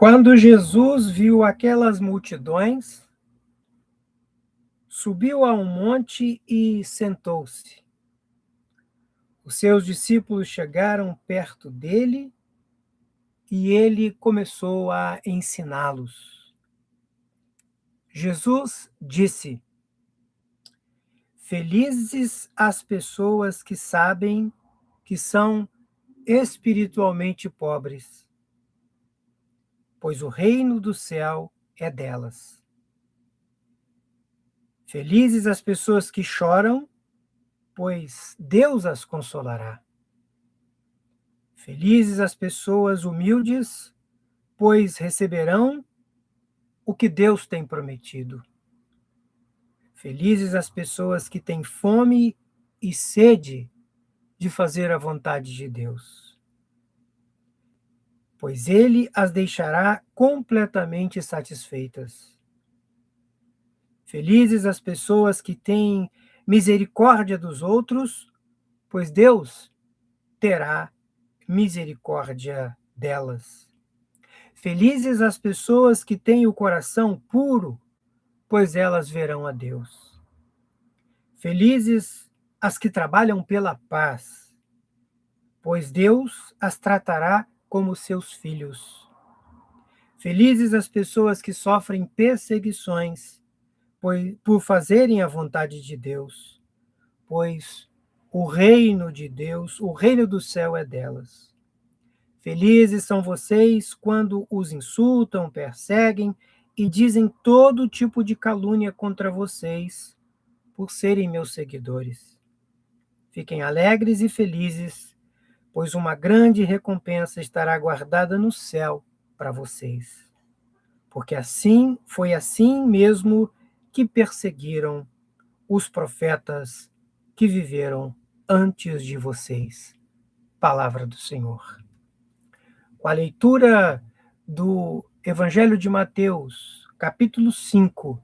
Quando Jesus viu aquelas multidões, subiu a um monte e sentou-se. Os seus discípulos chegaram perto dele e ele começou a ensiná-los. Jesus disse: Felizes as pessoas que sabem que são espiritualmente pobres, pois o reino do céu é delas. Felizes as pessoas que choram, pois Deus as consolará. Felizes as pessoas humildes, pois receberão o que Deus tem prometido. Felizes as pessoas que têm fome e sede de fazer a vontade de Deus, pois Ele as deixará completamente satisfeitas. Felizes as pessoas que têm misericórdia dos outros, pois Deus terá misericórdia delas. Felizes as pessoas que têm o coração puro, pois elas verão a Deus. Felizes as que trabalham pela paz, pois Deus as tratará como seus filhos. Felizes as pessoas que sofrem perseguições, por fazerem a vontade de Deus, pois o reino de Deus, o reino do céu é delas. Felizes são vocês quando os insultam, perseguem e dizem todo tipo de calúnia contra vocês, por serem meus seguidores. Fiquem alegres e felizes, pois uma grande recompensa estará guardada no céu para vocês. Porque foi assim mesmo que perseguiram os profetas que viveram antes de vocês. Palavra do Senhor. Com a leitura do Evangelho de Mateus, capítulo 5,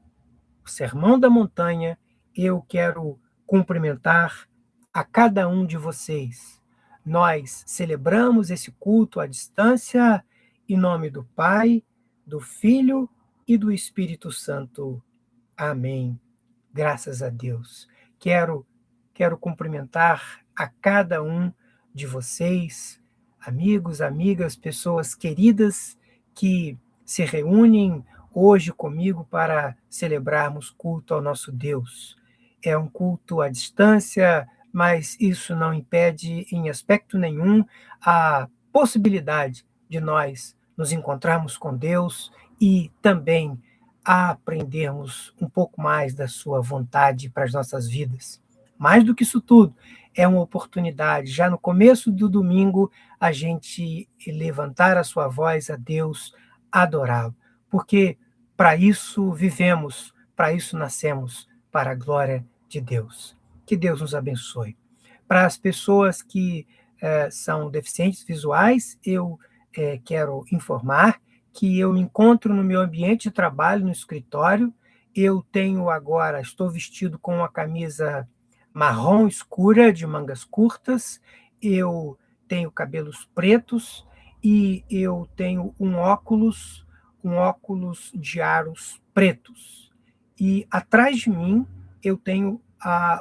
o Sermão da Montanha, eu quero cumprimentar a cada um de vocês. Nós celebramos esse culto à distância em nome do Pai, do Filho e do Espírito Santo. Amém. Graças a Deus. Quero cumprimentar a cada um de vocês, amigos, amigas, pessoas queridas que se reúnem hoje comigo para celebrarmos culto ao nosso Deus. É um culto à distância, mas isso não impede em aspecto nenhum a possibilidade de nós nos encontrarmos com Deus e também a aprendermos um pouco mais da sua vontade para as nossas vidas. Mais do que isso tudo, é uma oportunidade, já no começo do domingo, a gente levantar a sua voz a Deus, adorá-lo. Porque para isso vivemos, para isso nascemos, para a glória de Deus. Que Deus nos abençoe. Para as pessoas que são deficientes visuais, eu quero informar que eu me encontro no meu ambiente de trabalho, no escritório. Eu estou vestido com uma camisa marrom escura, de mangas curtas, eu tenho cabelos pretos e eu tenho um óculos de aros pretos. E atrás de mim eu tenho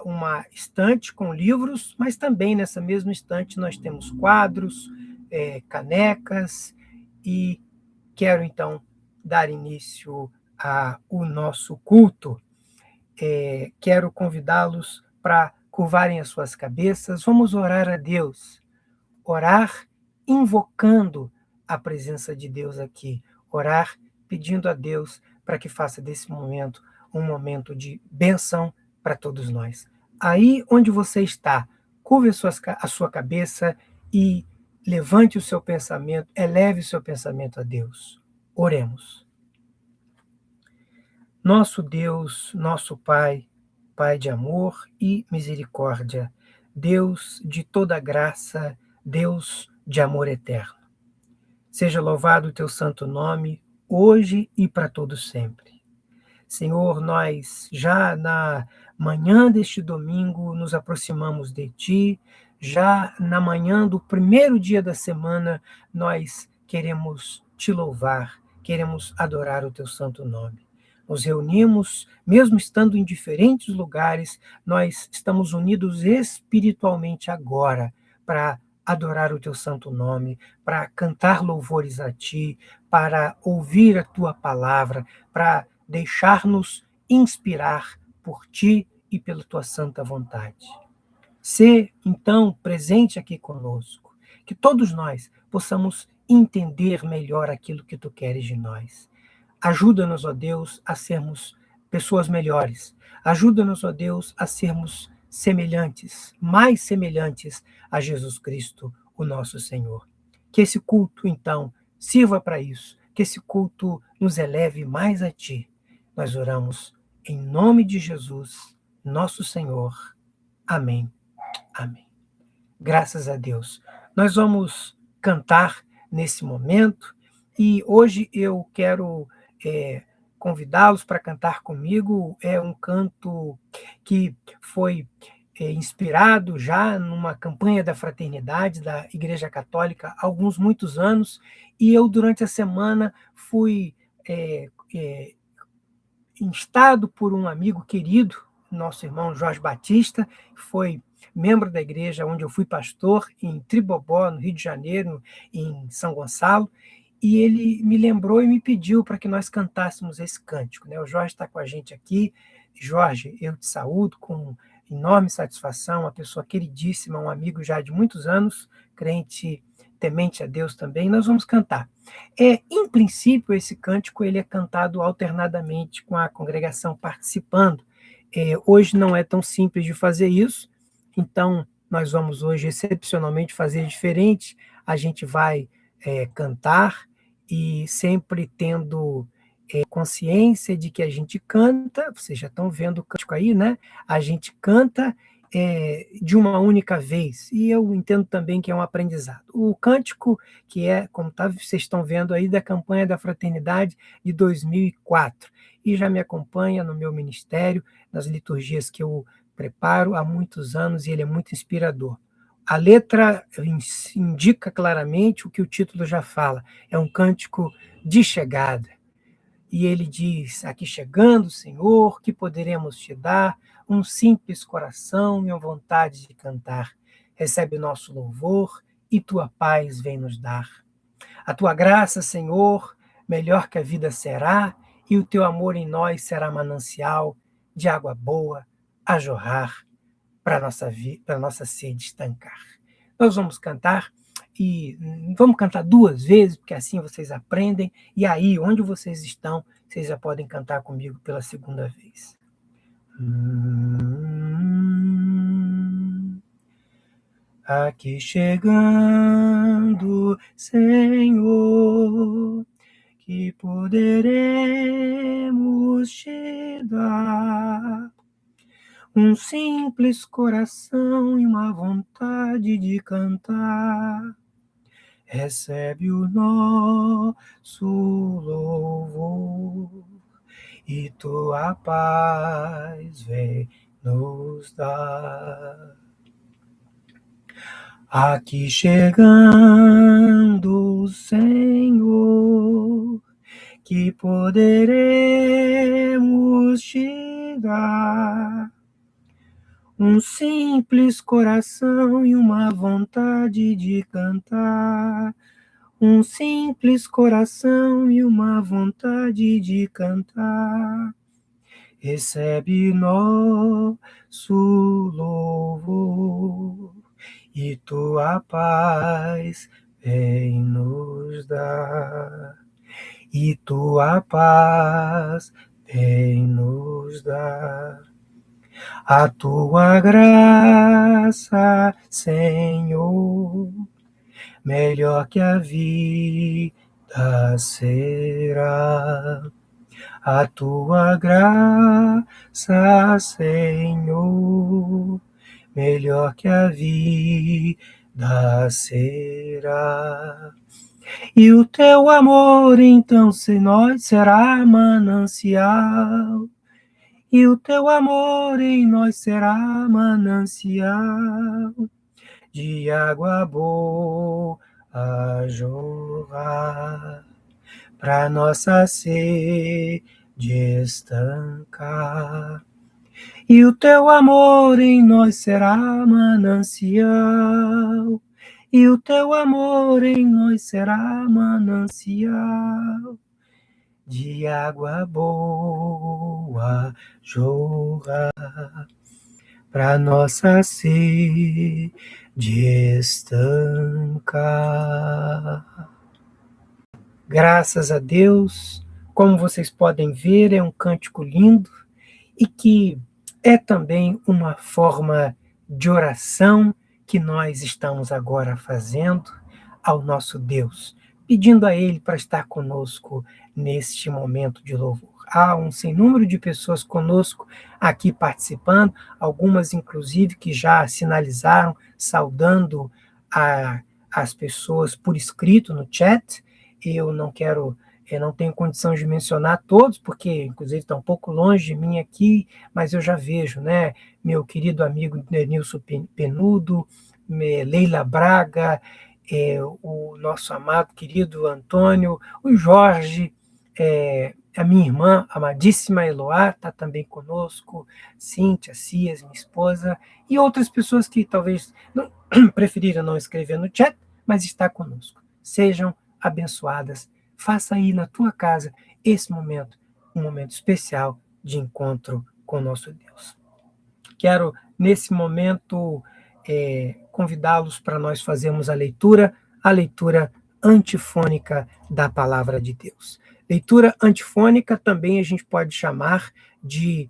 uma estante com livros, mas também nessa mesma estante nós temos quadros, canecas, e quero, então, dar início ao nosso culto. Quero convidá-los para curvarem as suas cabeças. Vamos orar a Deus. Orar invocando a presença de Deus aqui. Orar pedindo a Deus para que faça desse momento um momento de bênção para todos nós. Aí onde você está, curve a sua cabeça e levante o seu pensamento, eleve o seu pensamento a Deus. Oremos. Nosso Deus, nosso Pai, Pai de amor e misericórdia, Deus de toda graça, Deus de amor eterno. Seja louvado o teu santo nome, hoje e para todo sempre. Senhor, nós já na manhã deste domingo nos aproximamos de ti, já na manhã do primeiro dia da semana nós queremos te louvar, queremos adorar o teu santo nome. Nos reunimos, mesmo estando em diferentes lugares, nós estamos unidos espiritualmente agora para adorar o teu santo nome, para cantar louvores a ti, para ouvir a tua palavra, para deixar-nos inspirar por ti e pela tua santa vontade. Sê, então, presente aqui conosco, que todos nós possamos entender melhor aquilo que tu queres de nós. Ajuda-nos, ó Deus, a sermos pessoas melhores. Ajuda-nos, ó Deus, a sermos semelhantes, mais semelhantes a Jesus Cristo, o nosso Senhor. Que esse culto, então, sirva para isso. Que esse culto nos eleve mais a Ti. Nós oramos em nome de Jesus, nosso Senhor. Amém. Amém. Graças a Deus. Nós vamos cantar nesse momento e hoje eu quero convidá-los para cantar comigo. É um canto que foi inspirado já numa campanha da fraternidade da Igreja Católica há muitos anos, e eu durante a semana fui instado por um amigo querido, nosso irmão Jorge Batista, foi membro da igreja onde eu fui pastor, em Tribobó, no Rio de Janeiro, em São Gonçalo, e ele me lembrou e me pediu para que nós cantássemos esse cântico. O Jorge está com a gente aqui. Jorge, eu te saúdo com enorme satisfação, uma pessoa queridíssima, um amigo já de muitos anos, crente temente a Deus também. Nós vamos cantar. Em princípio, esse cântico ele é cantado alternadamente com a congregação participando. Hoje não é tão simples de fazer isso, então nós vamos hoje excepcionalmente fazer diferente. A gente vai cantar e sempre tendo consciência de que a gente canta, vocês já estão vendo o cântico aí, né? A gente canta de uma única vez, e eu entendo também que é um aprendizado. O cântico, que como vocês estão vendo aí, da campanha da Fraternidade de 2004, e já me acompanha no meu ministério, nas liturgias que eu preparo há muitos anos, e ele é muito inspirador. A letra indica claramente o que o título já fala, é um cântico de chegada. E ele diz: aqui chegando, Senhor, que poderemos te dar? Um simples coração e uma vontade de cantar. Recebe nosso louvor e tua paz vem nos dar. A tua graça, Senhor, melhor que a vida será, e o teu amor em nós será manancial de água boa a jorrar para a nossa sede estancar. Nós vamos cantar, e vamos cantar 2 vezes, porque assim vocês aprendem, e aí, onde vocês estão, vocês já podem cantar comigo pela 2ª vez. Aqui chegando, Senhor, que poderemos te dar? Um simples coração e uma vontade de cantar. Recebe o nosso louvor e tua paz vem nos dar. Aqui chegando, Senhor, que poderemos te dar? Um simples coração e uma vontade de cantar. Um simples coração e uma vontade de cantar. Recebe nosso louvor e tua paz vem nos dar. E tua paz vem nos dar. A tua graça, Senhor, melhor que a vida será. A tua graça, Senhor, melhor que a vida será. E o teu amor, então, será manancial. E o teu amor em nós será manancial de água boa a jorrar pra nossa sede estancar. E o teu amor em nós será manancial, e o teu amor em nós será manancial de água boa jorrar pra nossa sede estancar. Graças a Deus, como vocês podem ver, é um cântico lindo e que é também uma forma de oração que nós estamos agora fazendo ao nosso Deus, pedindo a Ele para estar conosco neste momento de louvor. Há um sem número de pessoas conosco aqui participando, algumas inclusive que já sinalizaram, saudando as pessoas por escrito no chat. Eu não tenho condição de mencionar todos, porque, inclusive, está um pouco longe de mim aqui, mas eu já vejo, né? Meu querido amigo Nilson Penudo, Leila Braga, o nosso amado querido Antônio, o Jorge, a minha irmã, amadíssima Eloá, está também conosco, Cíntia, Cias, minha esposa, e outras pessoas que talvez não, preferiram não escrever no chat, mas está conosco. Sejam abençoadas. Faça aí na tua casa esse momento, um momento especial de encontro com o nosso Deus. Quero, nesse momento, convidá-los para nós fazermos a leitura antifônica da palavra de Deus. Leitura antifônica também a gente pode chamar de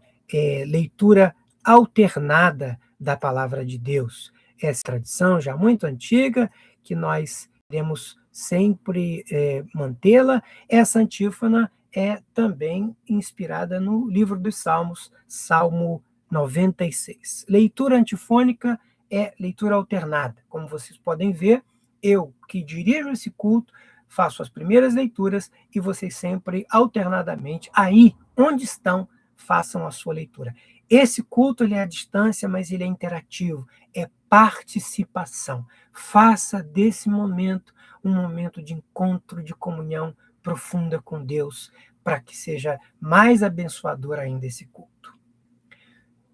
leitura alternada da palavra de Deus. Essa tradição já muito antiga, que nós queremos sempre mantê-la. Essa antífona é também inspirada no livro dos Salmos, Salmo 96. Leitura antifônica é leitura alternada. Como vocês podem ver, eu que dirijo esse culto, faço as primeiras leituras e vocês sempre alternadamente, aí onde estão, façam a sua leitura. Esse culto ele é à distância, mas ele é interativo, é participação. Faça desse momento um momento de encontro, de comunhão profunda com Deus, para que seja mais abençoador ainda esse culto.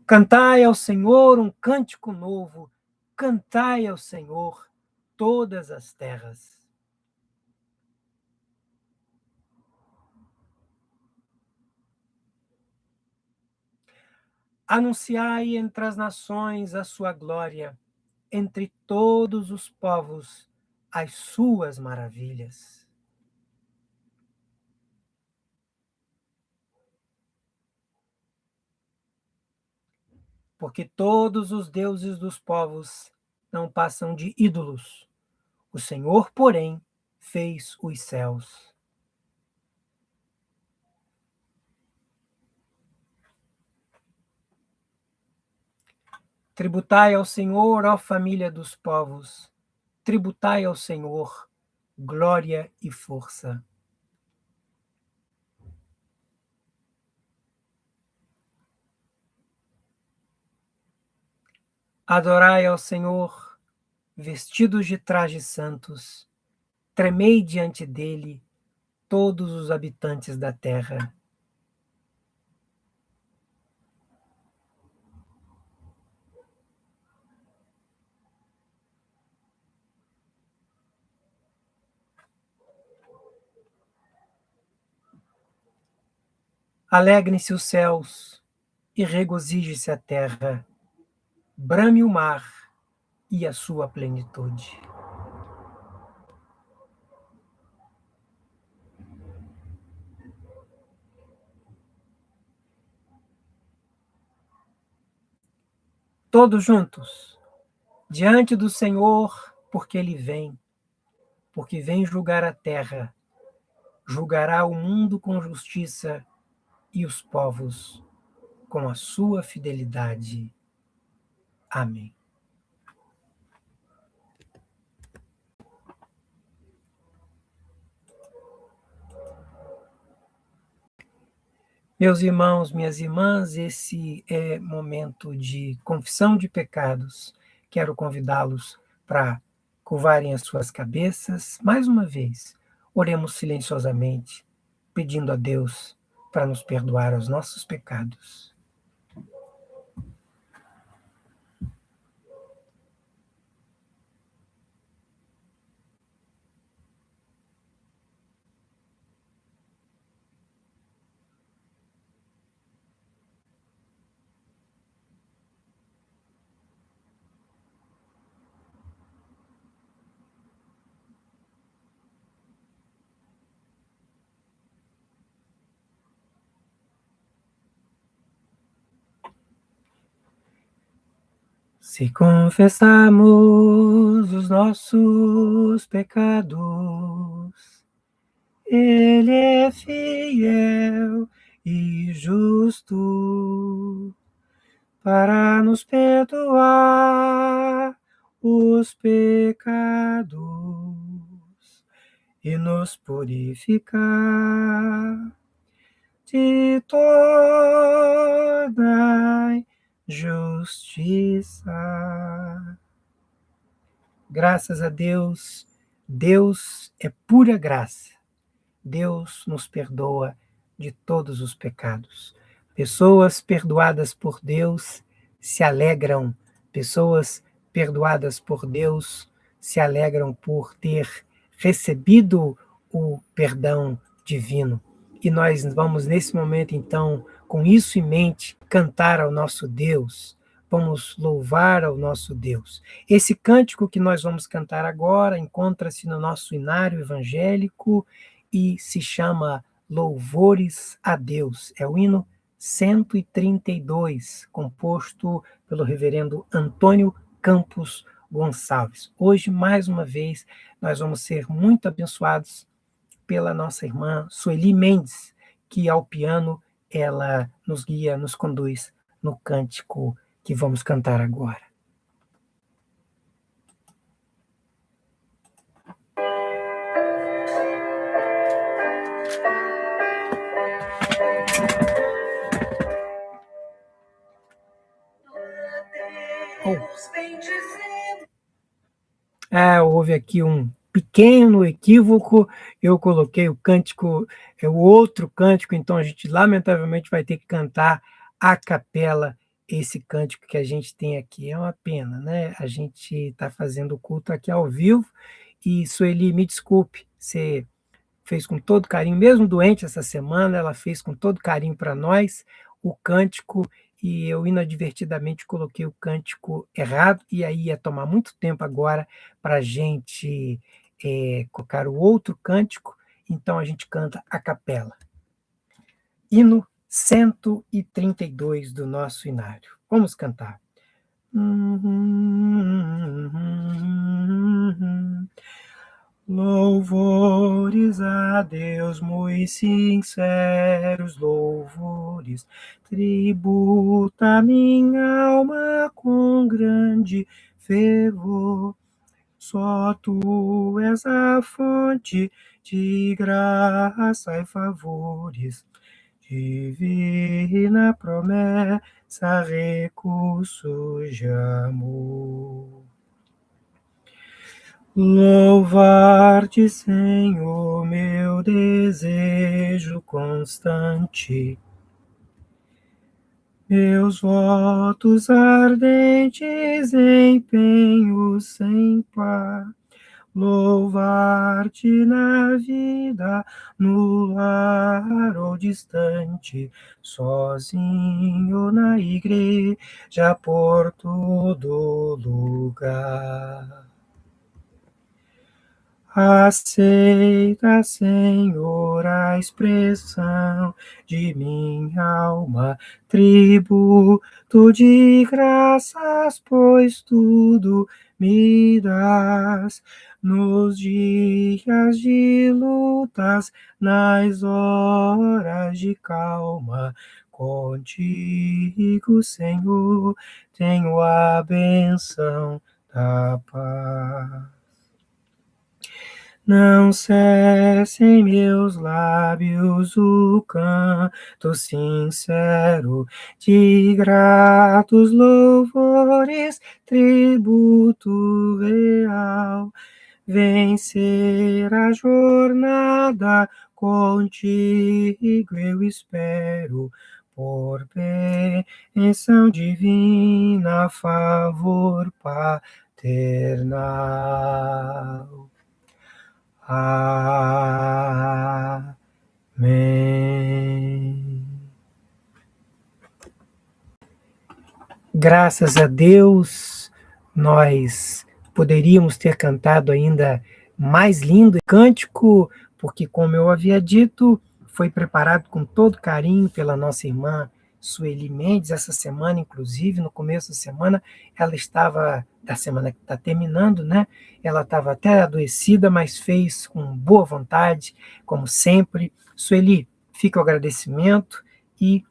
Cantai ao Senhor um cântico novo, cantai ao Senhor todas as terras. Anunciai entre as nações a sua glória, entre todos os povos as suas maravilhas. Porque todos os deuses dos povos não passam de ídolos. O Senhor, porém, fez os céus. Tributai ao Senhor, ó família dos povos, tributai ao Senhor glória e força. Adorai ao Senhor, vestidos de trajes santos, tremei diante dele todos os habitantes da terra. Alegrem-se os céus e regozije-se a terra, brame o mar e a sua plenitude. Todos juntos, diante do Senhor, porque vem julgar a terra, julgará o mundo com justiça e os povos com a sua fidelidade. Amém. Meus irmãos, minhas irmãs, esse é momento de confissão de pecados. Quero convidá-los para curvarem as suas cabeças. Mais uma vez, oremos silenciosamente pedindo a Deus para nos perdoar os nossos pecados. Se confessarmos os nossos pecados, Ele é fiel e justo para nos perdoar os pecados e nos purificar de toda justiça. Graças a Deus, Deus é pura graça. Deus nos perdoa de todos os pecados. Pessoas perdoadas por Deus se alegram. Pessoas perdoadas por Deus se alegram por ter recebido o perdão divino. E nós vamos, nesse momento, então, com isso em mente, cantar ao nosso Deus. Vamos louvar ao nosso Deus. Esse cântico que nós vamos cantar agora encontra-se no nosso inário evangélico e se chama Louvores a Deus. É o hino 132, composto pelo reverendo Antônio Campos Gonçalves. Hoje, mais uma vez, nós vamos ser muito abençoados pela nossa irmã Sueli Mendes, que ao piano ela nos guia, nos conduz no cântico que vamos cantar agora. Houve aqui um pequeno equívoco, eu coloquei o cântico, o outro cântico, então a gente lamentavelmente vai ter que cantar a capela esse cântico que a gente tem aqui. É uma pena, né? A gente está fazendo o culto aqui ao vivo e, Sueli, me desculpe, você fez com todo carinho, mesmo doente essa semana, ela fez com todo carinho para nós o cântico e eu inadvertidamente coloquei o cântico errado e aí ia tomar muito tempo agora para a gente colocar o outro cântico, então a gente canta a capela. Hino 132 do nosso inário. Vamos cantar. Louvores a Deus, muito sinceros louvores, tributa minha alma com grande fervor. Só tu és a fonte de graça e favores, divina promessa, recursos de amor. Louvar-te, Senhor, meu desejo constante, meus votos ardentes, empenho sem par. Louvar-te na vida, no lar ou distante, sozinho na igreja, por todo lugar. Aceita, Senhor, a expressão de minha alma, tributo de graças, pois tudo me dás. Nos dias de lutas, nas horas de calma, contigo, Senhor, tenho a bênção da paz. Não cesse em meus lábios o canto sincero de gratos louvores, tributo real. vencer a jornada, contigo eu espero, por bênção divina, favor paternal. Amém. Graças a Deus, nós poderíamos ter cantado ainda mais lindo cântico, porque, como eu havia dito, foi preparado com todo carinho pela nossa irmã Sueli Mendes, essa semana, inclusive, no começo da semana, ela estava, da semana que está terminando, né? Ela estava até adoecida, mas fez com boa vontade, como sempre. Sueli, fica o agradecimento e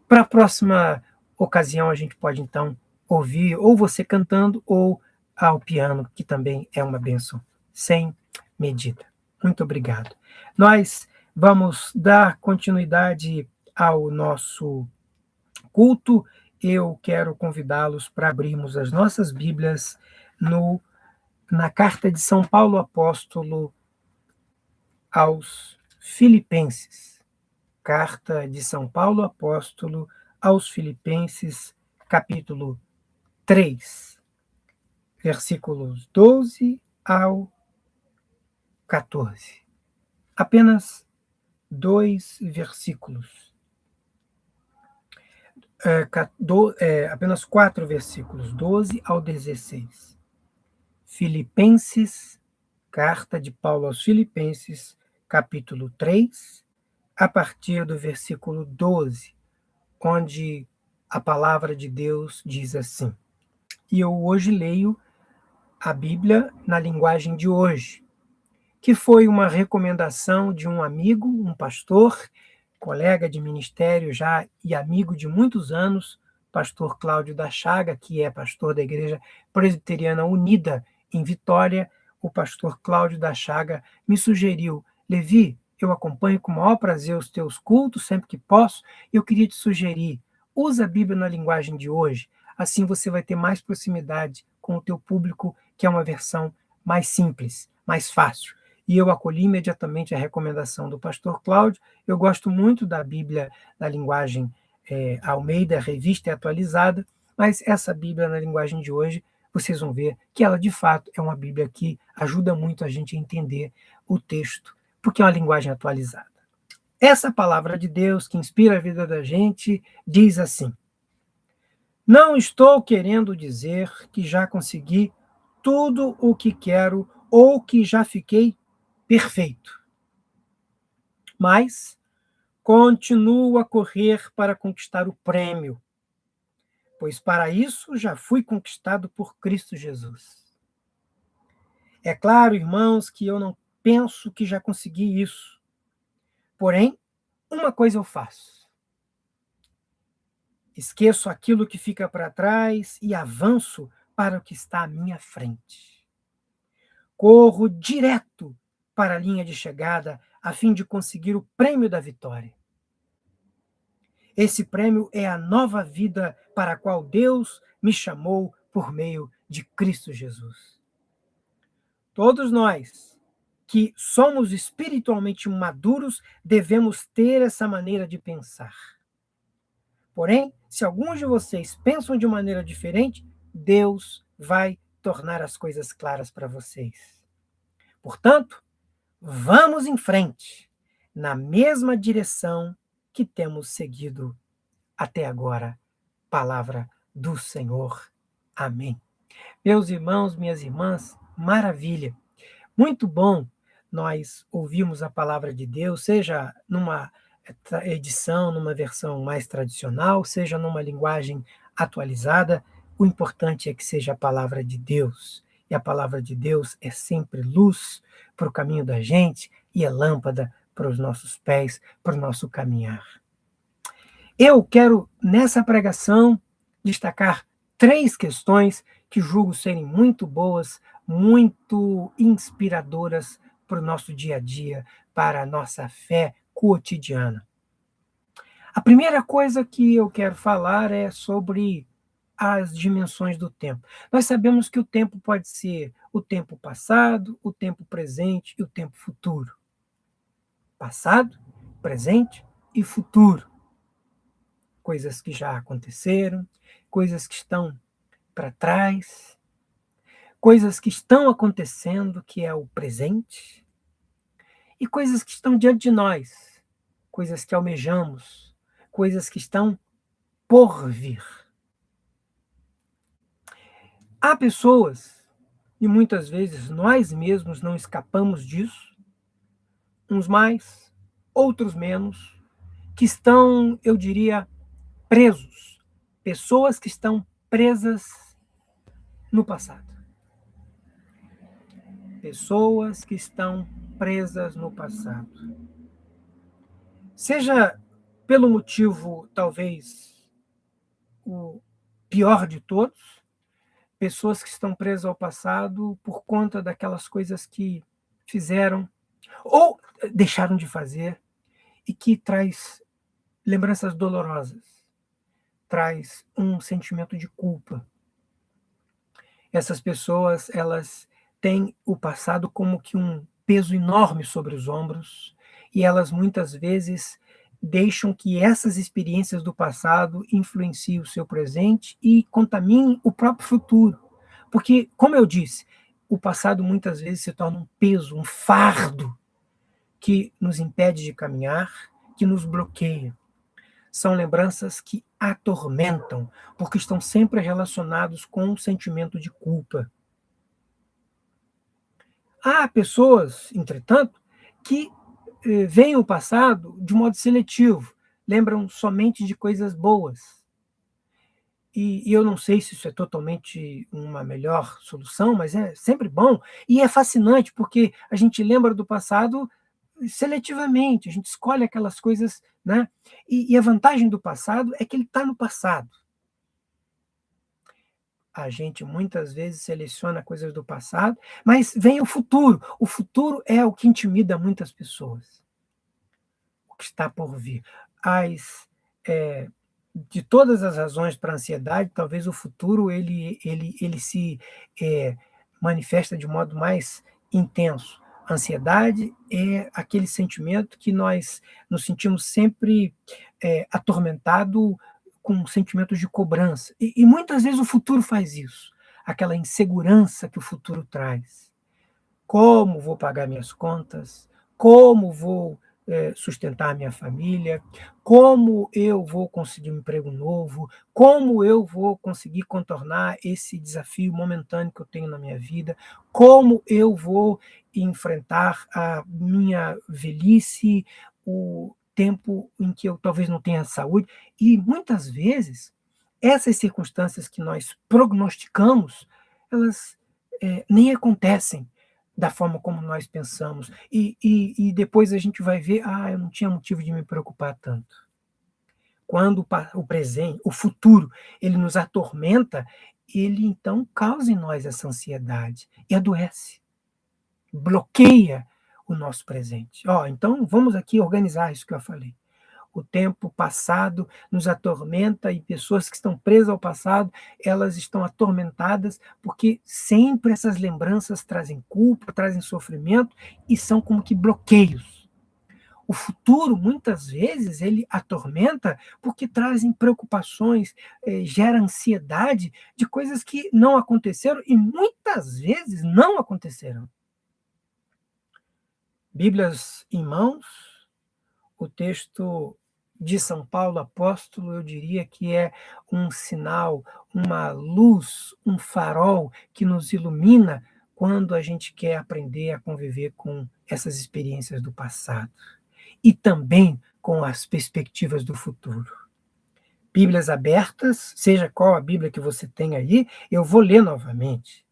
para a próxima ocasião a gente pode então ouvir ou você cantando ou ao piano, que também é uma bênção sem medida. Muito obrigado. Nós vamos dar continuidade ao nosso culto. Eu quero convidá-los para abrirmos as nossas Bíblias na carta de São Paulo Apóstolo aos Filipenses. Carta de São Paulo Apóstolo aos Filipenses, capítulo 3, versículos 12 ao 14. Apenas 2 versículos. Apenas 4 versículos, 12 ao 16. Filipenses, carta de Paulo aos Filipenses, capítulo 3, a partir do versículo 12, onde a palavra de Deus diz assim. E eu hoje leio a Bíblia na linguagem de hoje, que foi uma recomendação de um amigo, um pastor, colega de ministério já e amigo de muitos anos, pastor Cláudio da Chaga, que é pastor da Igreja Presbiteriana Unida em Vitória. O pastor Cláudio da Chaga me sugeriu: Levi, eu acompanho com o maior prazer os teus cultos, sempre que posso, e eu queria te sugerir, usa a Bíblia na linguagem de hoje, assim você vai ter mais proximidade com o teu público, que é uma versão mais simples, mais fácil. E eu acolhi imediatamente a recomendação do pastor Cláudio. Eu gosto muito da Bíblia na linguagem Almeida, revista e atualizada, mas essa Bíblia na linguagem de hoje, vocês vão ver que ela, de fato, é uma Bíblia que ajuda muito a gente a entender o texto, porque é uma linguagem atualizada. Essa palavra de Deus, que inspira a vida da gente, diz assim: não estou querendo dizer que já consegui tudo o que quero ou que já fiquei perfeito. Mas continuo a correr para conquistar o prêmio, pois para isso já fui conquistado por Cristo Jesus. É claro, irmãos, que eu não penso que já consegui isso. Porém, uma coisa eu faço. Esqueço aquilo que fica para trás e avanço para o que está à minha frente. Corro direto para a linha de chegada a fim de conseguir o prêmio da vitória. Esse prêmio é a nova vida para a qual Deus me chamou por meio de Cristo Jesus. Todos nós que somos espiritualmente maduros devemos ter essa maneira de pensar. Porém, se alguns de vocês pensam de maneira diferente, Deus vai tornar as coisas claras para vocês. Portanto, vamos em frente, na mesma direção que temos seguido até agora. Palavra do Senhor. Amém. Meus irmãos, minhas irmãs, maravilha. Muito bom nós ouvirmos a palavra de Deus, seja numa edição, numa versão mais tradicional, seja numa linguagem atualizada. O importante é que seja a palavra de Deus. E a palavra de Deus é sempre luz para o caminho da gente e é lâmpada para os nossos pés, para o nosso caminhar. Eu quero, nessa pregação, destacar 3 questões que julgo serem muito boas, muito inspiradoras para o nosso dia a dia, para a nossa fé cotidiana. A primeira coisa que eu quero falar é sobre as dimensões do tempo. Nós sabemos que o tempo pode ser o tempo passado, o tempo presente e o tempo futuro. Passado, presente e futuro. Coisas que já aconteceram, coisas que estão para trás, coisas que estão acontecendo, que é o presente, e coisas que estão diante de nós, coisas que almejamos, coisas que estão por vir. Há pessoas, e muitas vezes nós mesmos não escapamos disso, uns mais, outros menos, que estão, eu diria, presos. Pessoas que estão presas no passado. Pessoas que estão presas no passado. Seja pelo motivo, talvez, o pior de todos, pessoas que estão presas ao passado por conta daquelas coisas que fizeram ou deixaram de fazer e que traz lembranças dolorosas, traz um sentimento de culpa. Essas pessoas, elas têm o passado como que um peso enorme sobre os ombros e elas muitas vezes deixam que essas experiências do passado influenciem o seu presente e contaminem o próprio futuro. Porque, como eu disse, o passado muitas vezes se torna um peso, um fardo que nos impede de caminhar, que nos bloqueia. São lembranças que atormentam, porque estão sempre relacionados com um sentimento de culpa. Há pessoas, entretanto, que veem o passado de modo seletivo, lembram somente de coisas boas. E eu não sei se isso é totalmente uma melhor solução, mas é sempre bom. E é fascinante, porque a gente lembra do passado seletivamente, a gente escolhe aquelas coisas, né? E a vantagem do passado é que ele está no passado. A gente muitas vezes seleciona coisas do passado, mas vem o futuro. O futuro é o que intimida muitas pessoas, o que está por vir. As, de todas as razões para a ansiedade, talvez o futuro ele se manifesta de modo mais intenso. A ansiedade é aquele sentimento que nós nos sentimos sempre atormentado com sentimentos de cobrança. E muitas vezes o futuro faz isso, aquela insegurança que o futuro traz. Como vou pagar minhas contas? Como vou sustentar minha família? Como eu vou conseguir um emprego novo? Como eu vou conseguir contornar esse desafio momentâneo que eu tenho na minha vida? Como eu vou enfrentar a minha velhice, o tempo em que eu talvez não tenha saúde? E muitas vezes essas circunstâncias que nós prognosticamos, elas nem acontecem da forma como nós pensamos. E depois a gente vai ver, eu não tinha motivo de me preocupar tanto. Quando o presente, o futuro, ele nos atormenta, ele então causa em nós essa ansiedade e adoece, bloqueia o nosso presente. Então vamos aqui organizar isso que eu falei. O tempo passado nos atormenta e pessoas que estão presas ao passado, elas estão atormentadas porque sempre essas lembranças trazem culpa, trazem sofrimento e são como que bloqueios. O futuro, muitas vezes, ele atormenta porque trazem preocupações, gera ansiedade de coisas que não aconteceram e muitas vezes não aconteceram. Bíblias em mãos, o texto de São Paulo apóstolo, eu diria que é um sinal, uma luz, um farol que nos ilumina quando a gente quer aprender a conviver com essas experiências do passado e também com as perspectivas do futuro. Bíblias abertas, seja qual a Bíblia que você tem aí, eu vou ler novamente.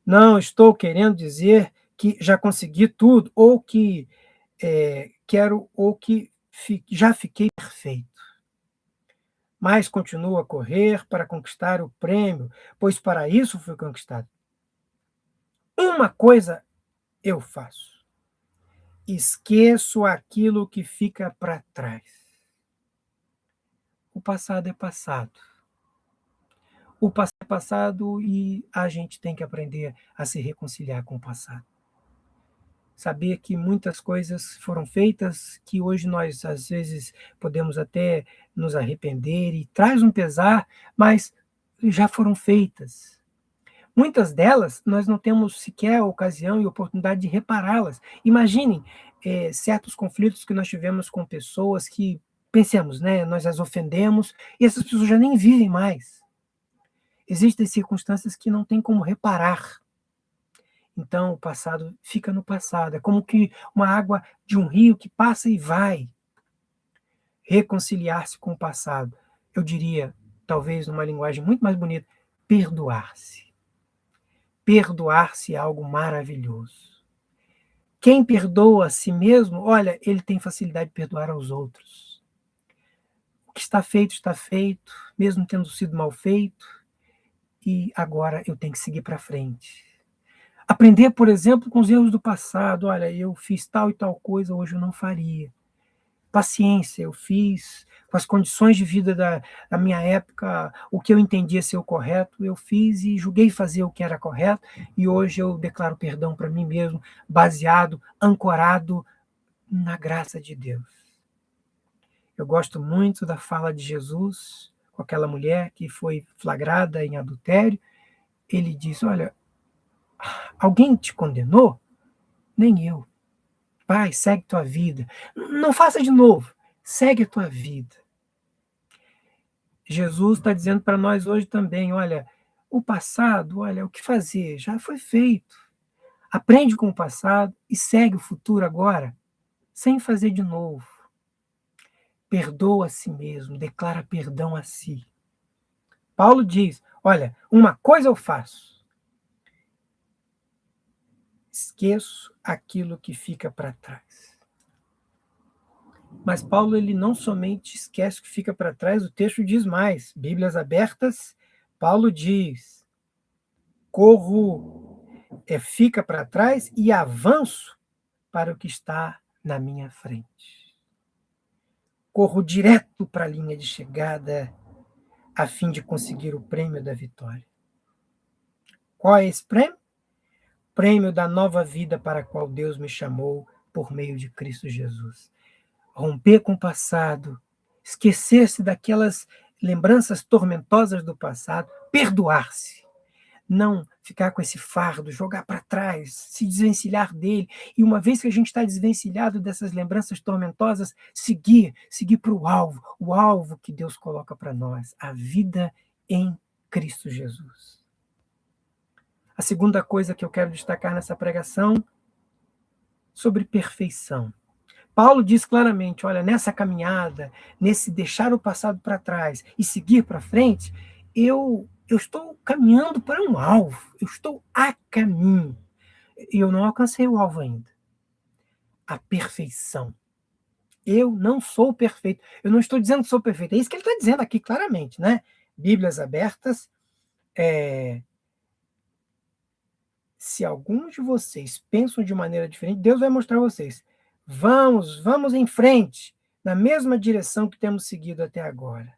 Não estou querendo dizer que já consegui tudo ou que quero ou que já fiquei perfeito. Mas continuo a correr para conquistar o prêmio, pois para isso fui conquistado. Uma coisa eu faço: esqueço aquilo que fica para trás. O passado é passado. O passado é passado e a gente tem que aprender a se reconciliar com o passado. Saber que muitas coisas foram feitas, que hoje nós, às vezes, podemos até nos arrepender e traz um pesar, mas já foram feitas. Muitas delas, nós não temos sequer a ocasião e oportunidade de repará-las. Imaginem, certos conflitos que nós tivemos com pessoas que, pensemos, né, nós as ofendemos e essas pessoas já nem vivem mais. Existem circunstâncias que não tem como reparar. Então, o passado fica no passado. É como que uma água de um rio que passa e vai. Reconciliar-se com o passado. Eu diria, talvez numa linguagem muito mais bonita, perdoar-se. Perdoar-se é algo maravilhoso. Quem perdoa a si mesmo, olha, ele tem facilidade de perdoar aos outros. O que está feito, mesmo tendo sido mal feito, e agora eu tenho que seguir para frente. Aprender, por exemplo, com os erros do passado. Olha, eu fiz tal e tal coisa, hoje eu não faria. Paciência, eu fiz com as condições de vida da minha época, o que eu entendia ser o correto, eu fiz e julguei fazer o que era correto, e hoje eu declaro perdão para mim mesmo, baseado, ancorado na graça de Deus. Eu gosto muito da fala de Jesus com aquela mulher que foi flagrada em adultério. Ele diz, olha, alguém te condenou? Nem eu. Vai, segue tua vida. Não faça de novo. Segue a tua vida. Jesus está dizendo para nós hoje também, olha, o passado, olha, o que fazer? Já foi feito. Aprende com o passado e segue o futuro agora, sem fazer de novo. Perdoa a si mesmo, declara perdão a si. Paulo diz, olha, uma coisa eu faço. Esqueço aquilo que fica para trás. Mas Paulo, ele não somente esquece o que fica para trás, o texto diz mais. Bíblias abertas, Paulo diz, corro, fica para trás e avanço para o que está na minha frente. Corro direto para a linha de chegada a fim de conseguir o prêmio da vitória. Qual é esse prêmio? Prêmio da nova vida para a qual Deus me chamou por meio de Cristo Jesus. Romper com o passado, esquecer-se daquelas lembranças tormentosas do passado, perdoar-se. Não ficar com esse fardo, jogar para trás, se desvencilhar dele. E uma vez que a gente está desvencilhado dessas lembranças tormentosas, seguir para o alvo que Deus coloca para nós, a vida em Cristo Jesus. A segunda coisa que eu quero destacar nessa pregação, sobre perfeição. Paulo diz claramente, olha, nessa caminhada, nesse deixar o passado para trás e seguir para frente, eu estou caminhando para um alvo, eu estou a caminho. E eu não alcancei o alvo ainda. A perfeição. Eu não sou perfeito. Eu não estou dizendo que sou perfeito. É isso que ele está dizendo aqui claramente, né? Bíblias abertas. Se alguns de vocês pensam de maneira diferente, Deus vai mostrar a vocês. Vamos em frente, na mesma direção que temos seguido até agora.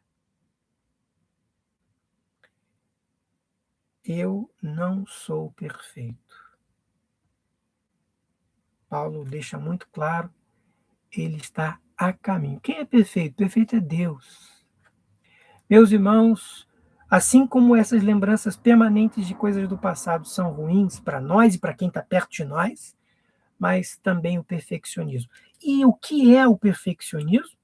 Eu não sou perfeito. Paulo deixa muito claro, ele está a caminho. Quem é perfeito? Perfeito é Deus. Meus irmãos, assim como essas lembranças permanentes de coisas do passado são ruins para nós e para quem está perto de nós, mas também o perfeccionismo. E o que é o perfeccionismo?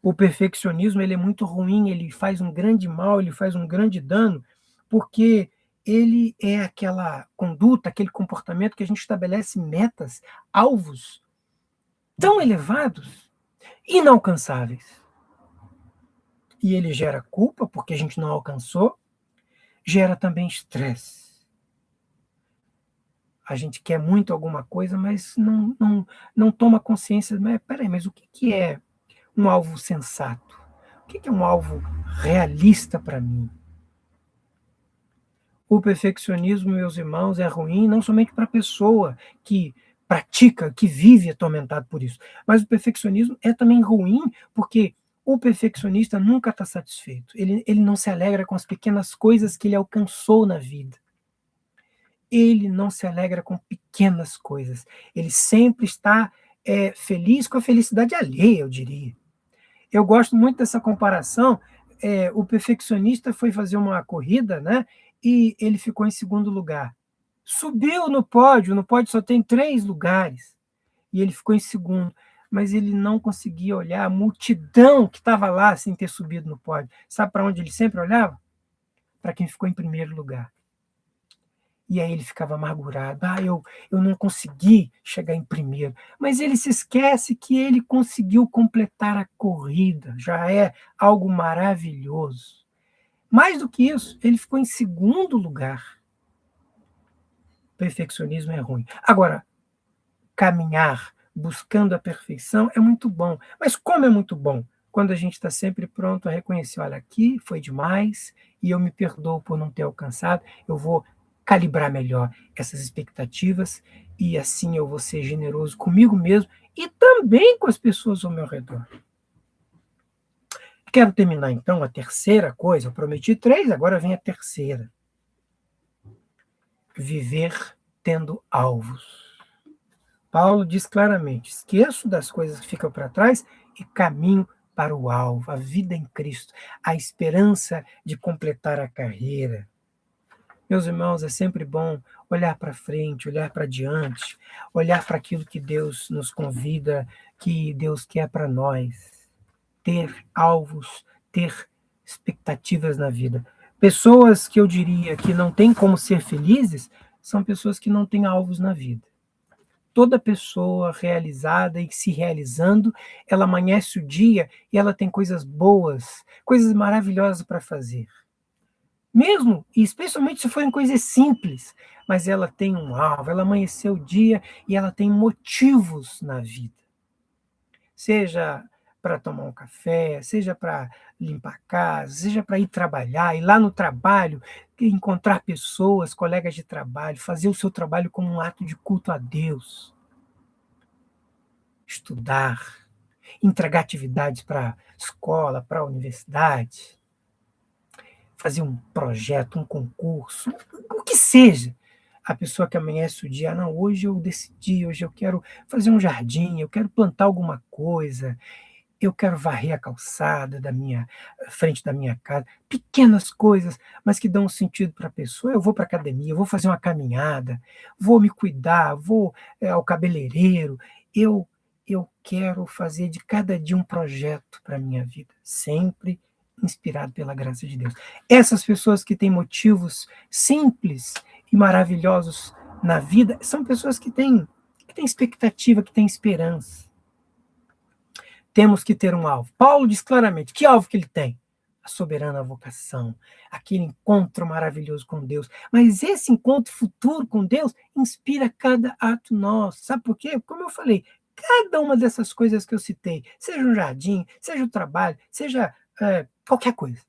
O perfeccionismo, ele é muito ruim, ele faz um grande mal, ele faz um grande dano, porque ele é aquela conduta, aquele comportamento que a gente estabelece metas, alvos tão elevados, inalcançáveis. E ele gera culpa, porque a gente não alcançou, gera também estresse. A gente quer muito alguma coisa, mas não toma consciência. Mas peraí, mas o que é um alvo sensato? O que é um alvo realista para mim? O perfeccionismo, meus irmãos, é ruim não somente para a pessoa que pratica, que vive atormentado por isso, mas o perfeccionismo é também ruim porque O perfeccionista nunca está satisfeito. Ele não se alegra com as pequenas coisas que ele alcançou na vida. Ele não se alegra com pequenas coisas. Ele sempre está feliz com a felicidade alheia, eu diria. Eu gosto muito dessa comparação. O perfeccionista foi fazer uma corrida, né? E ele ficou em segundo lugar. Subiu no pódio só tem 3 lugares. E ele ficou em segundo. Mas ele não conseguia olhar a multidão que estava lá sem ter subido no pódio. Sabe para onde ele sempre olhava? Para quem ficou em primeiro lugar. E aí ele ficava amargurado. Eu não consegui chegar em primeiro. Mas ele se esquece que ele conseguiu completar a corrida. Já é algo maravilhoso. Mais do que isso, ele ficou em segundo lugar. Perfeccionismo é ruim. Agora, caminhar buscando a perfeição é muito bom. Mas como é muito bom? Quando a gente está sempre pronto a reconhecer, olha, aqui foi demais e eu me perdoo por não ter alcançado, eu vou calibrar melhor essas expectativas e assim eu vou ser generoso comigo mesmo e também com as pessoas ao meu redor. Quero terminar então a terceira coisa, eu prometi 3, agora vem a terceira. Viver tendo alvos. Paulo diz claramente: esqueço das coisas que ficam para trás e caminho para o alvo, a vida em Cristo, a esperança de completar a carreira. Meus irmãos, é sempre bom olhar para frente, olhar para diante, olhar para aquilo que Deus nos convida, que Deus quer para nós. Ter alvos, ter expectativas na vida. Pessoas que eu diria que não têm como ser felizes são pessoas que não têm alvos na vida. Toda pessoa realizada e se realizando, ela amanhece o dia e ela tem coisas boas, coisas maravilhosas para fazer. Mesmo, e especialmente se forem coisas simples, mas ela tem um alvo, ela amanheceu o dia e ela tem motivos na vida. Seja para tomar um café, seja para limpar a casa, seja para ir trabalhar, ir lá no trabalho, encontrar pessoas, colegas de trabalho, fazer o seu trabalho como um ato de culto a Deus. Estudar, entregar atividades para a escola, para a universidade, fazer um projeto, um concurso, o que seja. A pessoa que amanhece o dia, não, hoje eu decidi, hoje eu quero fazer um jardim, eu quero plantar alguma coisa, eu quero varrer a calçada da minha frente da minha casa, pequenas coisas, mas que dão um sentido para a pessoa. Eu vou para a academia, eu vou fazer uma caminhada, vou me cuidar, vou ao cabeleireiro, eu quero fazer de cada dia um projeto para a minha vida, sempre inspirado pela graça de Deus. Essas pessoas que têm motivos simples e maravilhosos na vida são pessoas que têm expectativa, que têm esperança. Temos que ter um alvo. Paulo diz claramente, que alvo que ele tem? A soberana vocação, aquele encontro maravilhoso com Deus. Mas esse encontro futuro com Deus inspira cada ato nosso. Sabe por quê? Como eu falei, cada uma dessas coisas que eu citei, seja um jardim, seja o trabalho, seja qualquer coisa,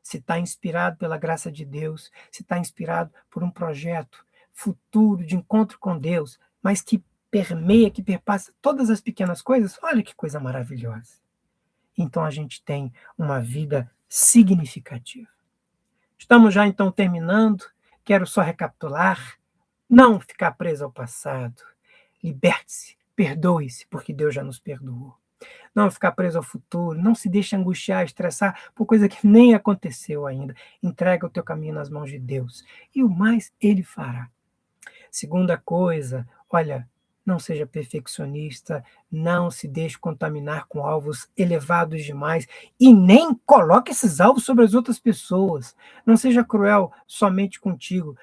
se está inspirado pela graça de Deus, se está inspirado por um projeto futuro de encontro com Deus, mas que permeia, que perpassa todas as pequenas coisas, olha que coisa maravilhosa. Então a gente tem uma vida significativa. Estamos já então terminando, quero só recapitular, não ficar preso ao passado, liberte-se, perdoe-se, porque Deus já nos perdoou. Não ficar preso ao futuro, não se deixe angustiar, estressar por coisa que nem aconteceu ainda. Entrega o teu caminho nas mãos de Deus e o mais Ele fará. Segunda coisa, olha, não seja perfeccionista, não se deixe contaminar com alvos elevados demais e nem coloque esses alvos sobre as outras pessoas. Não seja cruel somente contigo,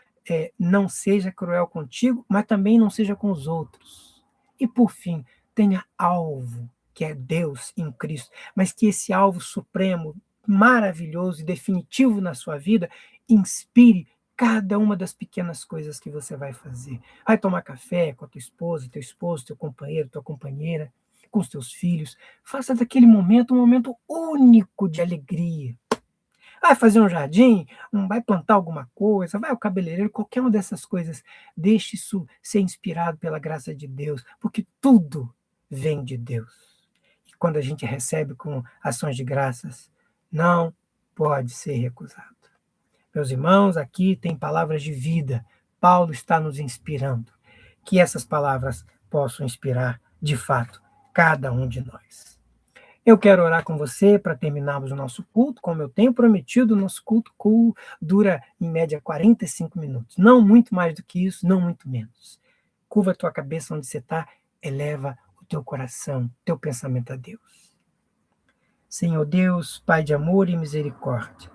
não seja cruel contigo, mas também não seja com os outros. E por fim, tenha alvo, que é Deus em Cristo, mas que esse alvo supremo, maravilhoso e definitivo na sua vida inspire cada uma das pequenas coisas que você vai fazer. Vai tomar café com a tua esposa, teu esposo, teu companheiro, tua companheira, com os teus filhos. Faça daquele momento um momento único de alegria. Vai fazer um jardim, vai plantar alguma coisa, vai ao cabeleireiro, qualquer uma dessas coisas. Deixe isso ser inspirado pela graça de Deus, porque tudo vem de Deus. quando a gente recebe com ações de graças, não pode ser recusado. Meus irmãos, aqui tem palavras de vida. Paulo está nos inspirando. Que essas palavras possam inspirar, de fato, cada um de nós. Eu quero orar com você para terminarmos o nosso culto. Como eu tenho prometido, o nosso culto dura, em média, 45 minutos. Não muito mais do que isso, não muito menos. Curva a tua cabeça onde você está, eleva o teu coração, teu pensamento a Deus. Senhor Deus, Pai de amor e misericórdia,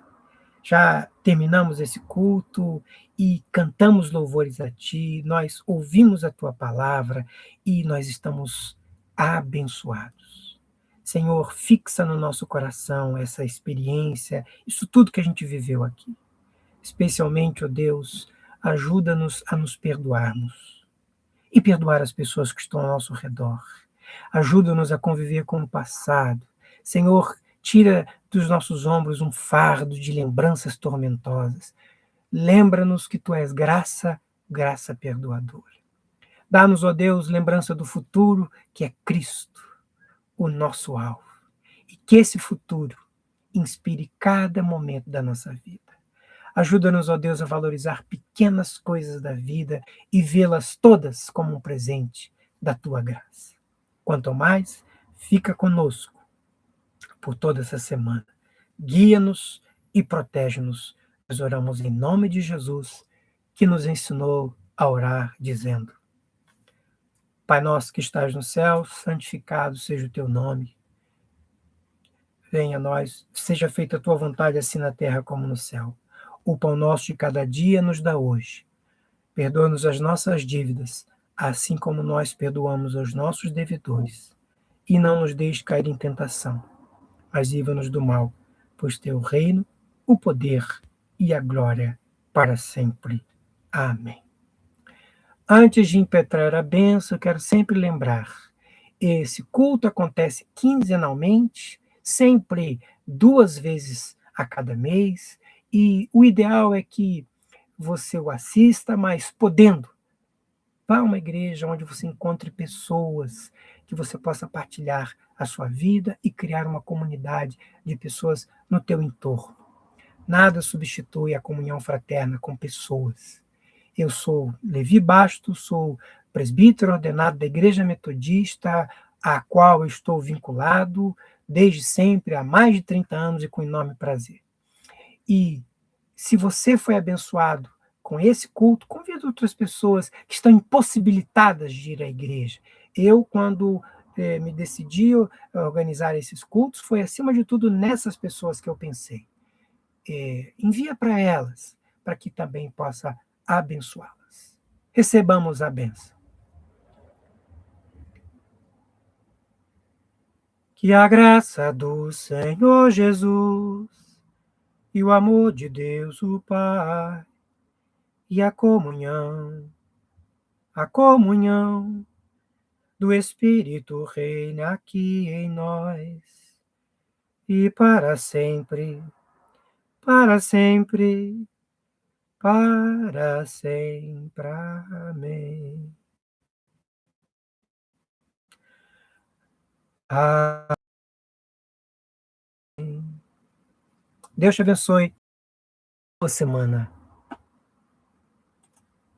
já terminamos esse culto e cantamos louvores a Ti, nós ouvimos a Tua palavra e nós estamos abençoados. Senhor, fixa no nosso coração essa experiência, isso tudo que a gente viveu aqui. Especialmente, ó Deus, ajuda-nos a nos perdoarmos e perdoar as pessoas que estão ao nosso redor. Ajuda-nos a conviver com o passado. Senhor, tira dos nossos ombros um fardo de lembranças tormentosas. Lembra-nos que Tu és graça, graça perdoadora. Dá-nos, ó Deus, lembrança do futuro, que é Cristo, o nosso alvo. E que esse futuro inspire cada momento da nossa vida. Ajuda-nos, ó Deus, a valorizar pequenas coisas da vida e vê-las todas como um presente da Tua graça. Quanto mais, fica conosco por toda essa semana. Guia-nos e protege-nos. Nós oramos em nome de Jesus, que nos ensinou a orar, dizendo: Pai nosso que estás no céu, santificado seja o teu nome. Venha a nós, seja feita a tua vontade, assim na terra como no céu. O pão nosso de cada dia nos dá hoje. Perdoa-nos as nossas dívidas, assim como nós perdoamos aos nossos devedores. E não nos deixe cair em tentação, mas livra-nos do mal, pois teu reino, o poder e a glória para sempre. Amém. Antes de impetrar a bênção, eu quero sempre lembrar, esse culto acontece quinzenalmente, sempre 2 vezes a cada mês, e o ideal é que você o assista, mas podendo, vá a uma igreja onde você encontre pessoas que você possa partilhar a sua vida e criar uma comunidade de pessoas no teu entorno. Nada substitui a comunhão fraterna com pessoas. Eu sou Levi Bastos, sou presbítero ordenado da Igreja Metodista, à qual eu estou vinculado desde sempre, há mais de 30 anos e com enorme prazer. E se você foi abençoado com esse culto, convida outras pessoas que estão impossibilitadas de ir à igreja. Eu, quando me decidi a organizar esses cultos, foi acima de tudo nessas pessoas que eu pensei. Envia para elas, para que também possa abençoá-las. Recebamos a bênção. Que a graça do Senhor Jesus e o amor de Deus, o Pai, e a comunhão do Espírito reina aqui em nós, e para sempre, para sempre, para sempre. Amém. Amém. Deus te abençoe. Boa semana.